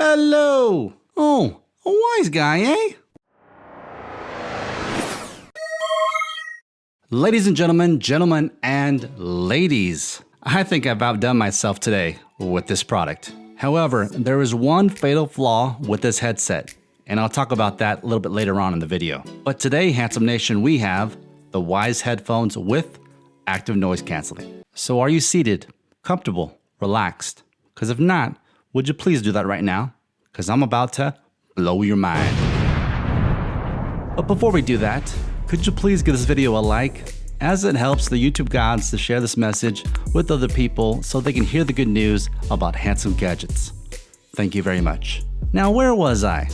Hello! Oh, a wise guy, eh? Ladies and gentlemen and ladies, I think I've outdone myself today with this product. However, there is one fatal flaw with this headset, and I'll talk about that a little bit later on in the video. But today, Handsome Nation, we have the Wyze Headphones with active noise canceling. So are you seated, comfortable, relaxed? Because if not, would you please do that right now? Because I'm about to blow your mind. But before we do that, could you please give this video a like, as it helps the YouTube gods to share this message with other people so they can hear the good news about handsome gadgets. Thank you very much. Now, where was I?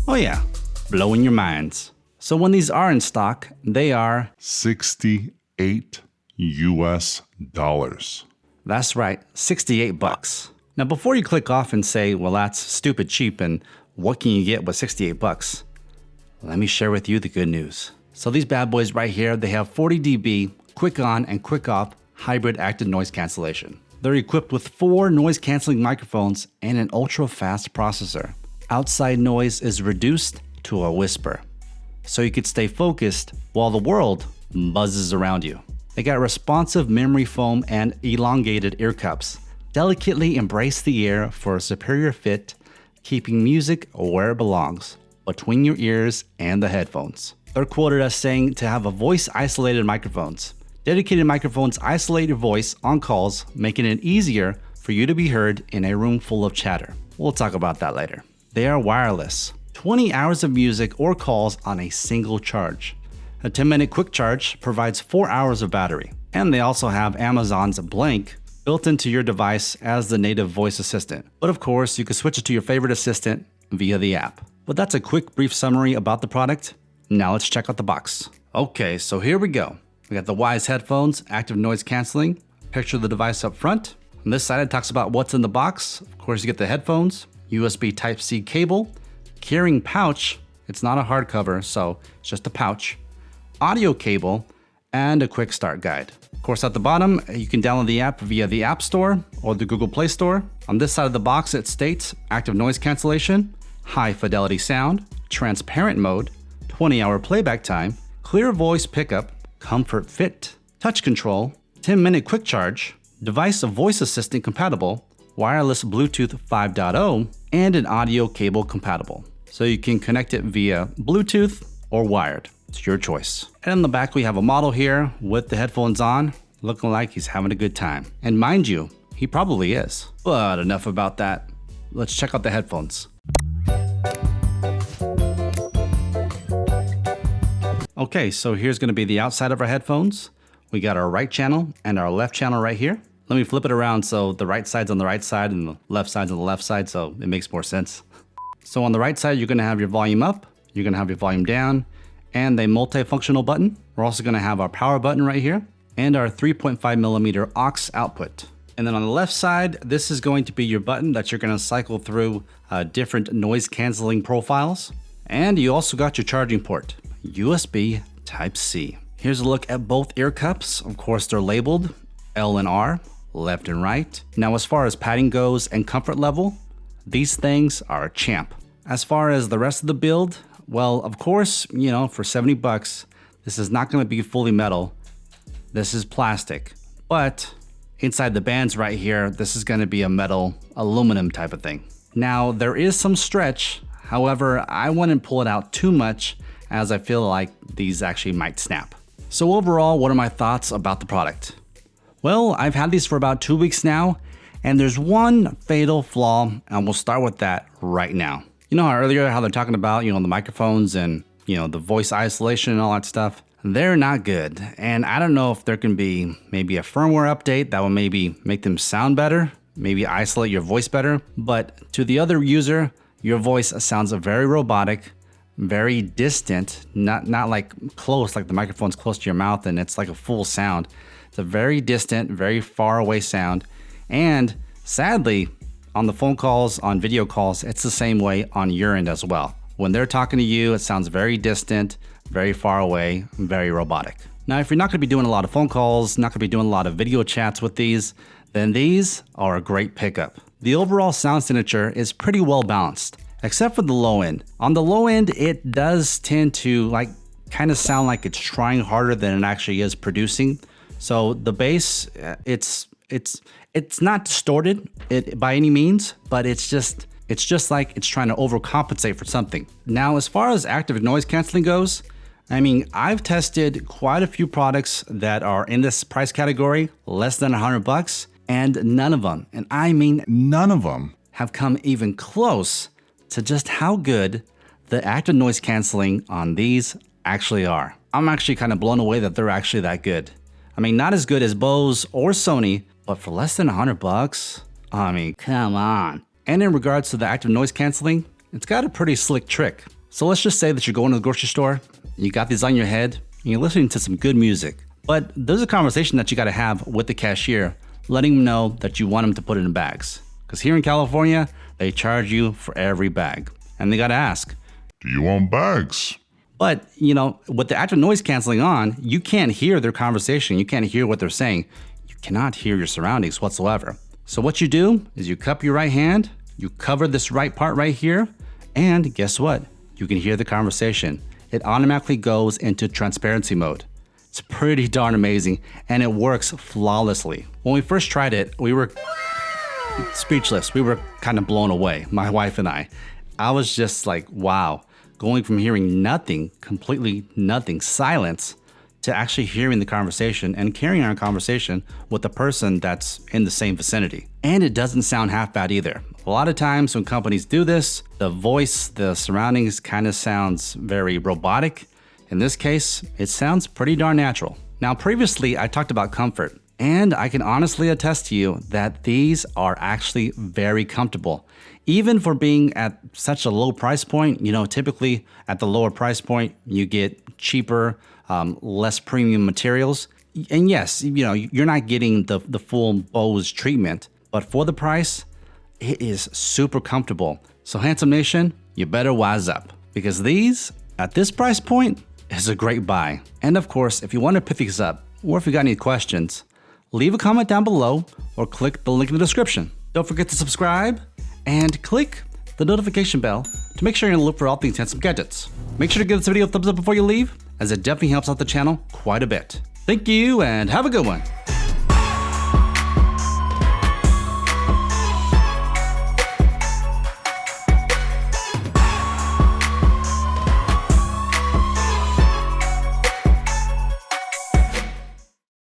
Oh yeah, blowing your minds. So when these are in stock, they are $68 US. That's right, 68 bucks. Now, before you click off and say, well, that's stupid cheap and what can you get with 68 bucks? Let me share with you the good news. So these bad boys right here, they have 40 dB quick on and quick off hybrid active noise cancellation. They're equipped with 4 noise canceling microphones and an ultra fast processor. Outside noise is reduced to a whisper, so you could stay focused while the world buzzes around you. They got responsive memory foam and elongated ear cups. Delicately embrace the ear for a superior fit, keeping music where it belongs, between your ears and the headphones. They're quoted as saying to have a voice-isolated microphones. Dedicated microphones isolate your voice on calls, making it easier for you to be heard in a room full of chatter. We'll talk about that later. They are wireless. 20 hours of music or calls on a single charge. A 10-minute quick charge provides 4 hours of battery. And they also have Amazon's Blank built into your device as the native voice assistant. But of course, you can switch it to your favorite assistant via the app. But that's a quick, brief summary about the product. Now let's check out the box. Okay, so here we go. We got the Wyze Headphones, active noise canceling. Picture the device up front. On this side, it talks about what's in the box. Of course, you get the headphones, USB Type-C cable, carrying pouch. It's not a hardcover, so it's just a pouch. Audio cable, and a quick start guide. Of course, at the bottom, you can download the app via the App Store or the Google Play Store. On this side of the box, it states active noise cancellation, high fidelity sound, transparent mode, 20-hour playback time, clear voice pickup, comfort fit, touch control, 10-minute quick charge, device voice assistant compatible, wireless Bluetooth 5.0, and an audio cable compatible. So you can connect it via Bluetooth or wired. It's your choice. And in the back, we have a model here with the headphones on, looking like he's having a good time. And mind you, he probably is. But enough about that. Let's check out the headphones. Okay, so here's going to be the outside of our headphones. We got our right channel and our left channel right here. Let me flip it around so the right side's on the right side and the left side's on the left side, so it makes more sense. So on the right side, you're going to have your volume up, you're going to have your volume down, and a multifunctional button. We're also going to have our power button right here and our 3.5mm aux output. And then on the left side, this is going to be your button that you're going to cycle through different noise canceling profiles. And you also got your charging port, USB Type-C. Here's a look at both ear cups. Of course, they're labeled L and R, left and right. Now, as far as padding goes and comfort level, these things are a champ. As far as the rest of the build, well, of course, you know, for 70 bucks, this is not going to be fully metal. This is plastic. But inside the bands right here, this is going to be a metal aluminum type of thing. Now, there is some stretch. However, I wouldn't pull it out too much as I feel like these actually might snap. So overall, what are my thoughts about the product? Well, I've had these for about 2 weeks now, and there's one fatal flaw, and we'll start with that right now. You know how earlier how they're talking about, you know, the microphones and, you know, the voice isolation and all that stuff? They're not good. And I don't know if there can be maybe a firmware update that will maybe make them sound better, maybe isolate your voice better. But to the other user, your voice sounds very robotic, very distant, not like close, like the microphone's close to your mouth and it's like a full sound. It's a very distant, very far away sound. And sadly, on the phone calls, on video calls, it's the same way on your end as well. When they're talking to you, it sounds very distant, very far away, very robotic. Now, if you're not gonna be doing a lot of phone calls, not gonna be doing a lot of video chats with these, then these are a great pickup. the overall sound signature is pretty well balanced, except for the low end. On the low end, it does tend to kind of sound like it's trying harder than it actually is producing. So the bass, it's not distorted by any means, but it's just like it's trying to overcompensate for something. Now, as far as active noise canceling goes, I mean, I've tested quite a few products that are in this price category, less than $100, and none of them, and I mean None of them have come even close to just how good the active noise canceling on these actually are. I'm actually kind of blown away that they're actually that good. I mean, not as good as Bose or Sony, but for less than $100, I mean, come on. And in regards to the active noise canceling, it's got a pretty slick trick. So let's just say that you're going to the grocery store, you got these on your head, and you're listening to some good music. But there's a conversation that you got to have with the cashier, letting them know that you want them to put it in bags. Because here in California, they charge you for every bag. And they got to ask, do you want bags? But, you know, with the active noise canceling on, you can't hear their conversation. You can't hear what they're saying. You cannot hear your surroundings whatsoever. So what you do is you cup your right hand, you cover this right part right here, and guess what? You can hear the conversation. It automatically goes into transparency mode. It's pretty darn amazing, and it works flawlessly. When we first tried it, we were speechless. We were kind of blown away, my wife and I. I was just like, wow, going from hearing nothing, completely nothing, silence, to actually hearing the conversation and carrying on a conversation with the person that's in the same vicinity. And it doesn't sound half bad either. A lot of times when companies do this, the voice, the surroundings kind of sounds very robotic. In this case, it sounds pretty darn natural. Now, previously I talked about comfort, and I can honestly attest to you that these are actually very comfortable. Even for being at such a low price point, you know, typically at the lower price point, you get cheaper, less premium materials. And yes, you know, you're not getting the full Bose treatment, but for the price, it is super comfortable. So Handsome Nation, you better wise up, because these, at this price point, is a great buy. And of course, if you want to pick these up, or if you got any questions, leave a comment down below or click the link in the description. Don't forget to subscribe and click the notification bell to make sure you're in the loop for all things Handsome Gadgets. Make sure to give this video a thumbs up before you leave, as it definitely helps out the channel quite a bit. Thank you and have a good one.